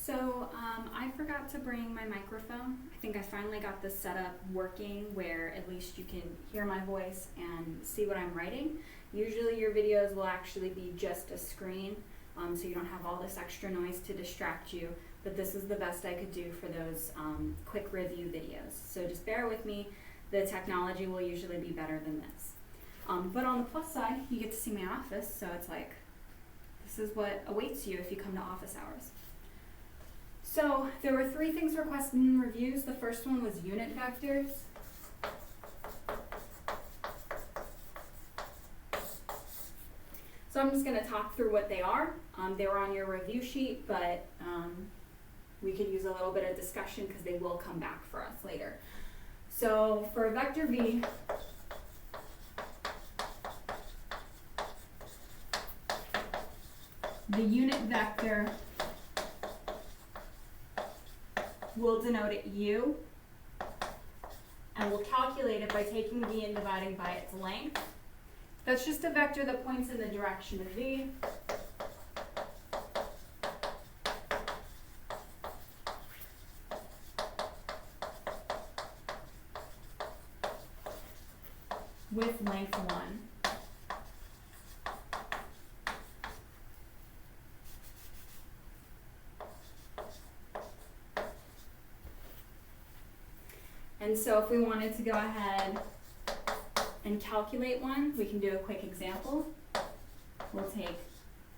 I forgot to bring my microphone. I think I finally got this setup working where at least you can hear my voice and see what I'm writing. Usually your videos will actually be just a screen, so you don't have all this extra noise to distract you, but this is the best I could do for those quick review videos. So just bear with me, the technology will usually be better than this. But on the plus side, you get to see my office, so it's like, this is what awaits you if you come to office hours. So there were 3 things requested in reviews. The first one was unit vectors. So I'm just going to talk through what they are. They were on your review sheet, but we could use a little bit of discussion because they will come back for us later. So for vector v, the unit vector we'll denote it u, and we'll calculate it by taking v and dividing by its length. That's just a vector that points in the direction of v. With length 1. And so if we wanted to go ahead and calculate one, we can do a quick example. We'll take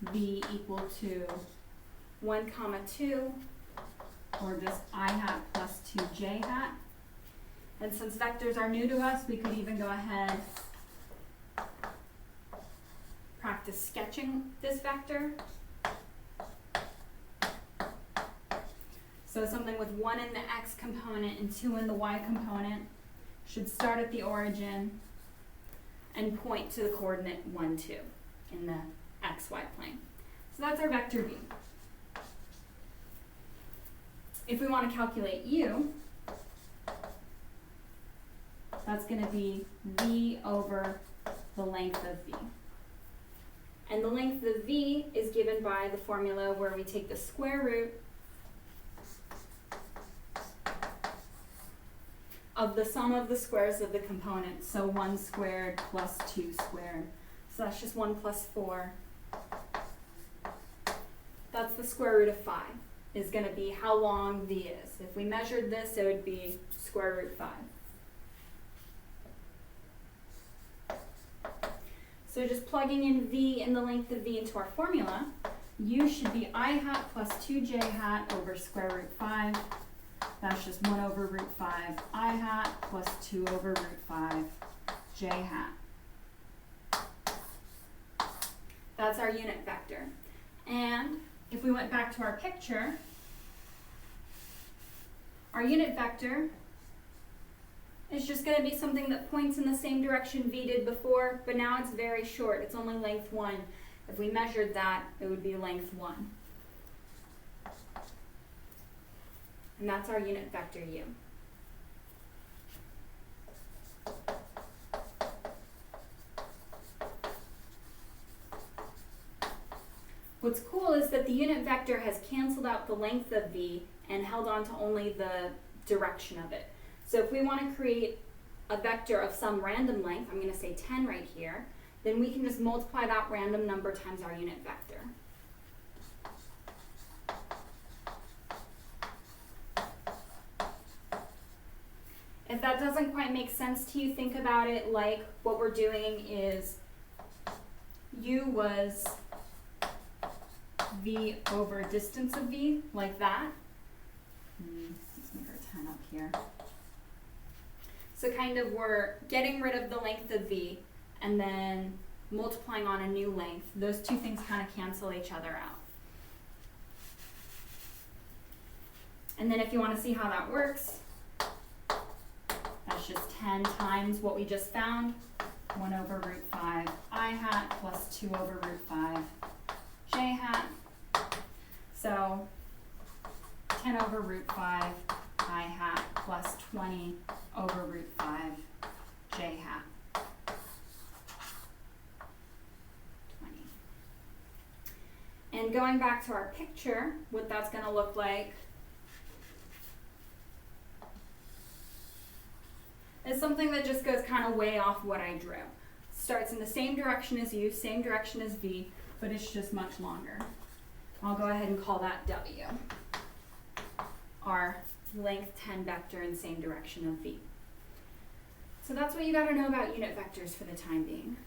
v equal to 1, 2, or just I hat plus 2j hat. And since vectors are new to us, we could even go ahead practice sketching this vector. So something with 1 in the x component and 2 in the y component should start at the origin and point to the coordinate 1, 2 in the xy plane. So that's our vector v. If we want to calculate u, that's going to be v over the length of v. And the length of v is given by the formula where we take the square root of the sum of the squares of the components, so 1 squared plus 2 squared. So that's just 1 plus 4. That's the square root of 5, is going to be how long v is. If we measured this, it would be square root 5. So just plugging in v and the length of v into our formula, u should be I hat plus 2j hat over square root 5. That's just 1 over root 5 I hat plus 2 over root 5 j hat. That's our unit vector. And if we went back to our picture, our unit vector is just going to be something that points in the same direction v did before, but now it's very short. It's only length 1. If we measured that, it would be length 1. And that's our unit vector u. What's cool is that the unit vector has canceled out the length of v and held on to only the direction of it. So if we want to create a vector of some random length, I'm going to say 10 right here, then we can just multiply that random number times our unit vector. If that doesn't quite make sense to you, think about it like what we're doing is u was v over distance of v, like that. Let's make our 10 up here. So kind of we're getting rid of the length of v and then multiplying on a new length. Those two things kind of cancel each other out. And then if you want to see how that works, that's just 10 times what we just found, 1 over root 5 I hat plus 2 over root 5 j hat. So 10 over root 5 I hat plus 20 over root 5 j hat. 20. And And going back to our picture, what that's going to look like is something that just goes kind of way off what I drew. Starts in the same direction as U, same direction as V, but it's just much longer. I'll go ahead and call that W. Our length 10 vector in same direction of V. So that's what you got to know about unit vectors for the time being.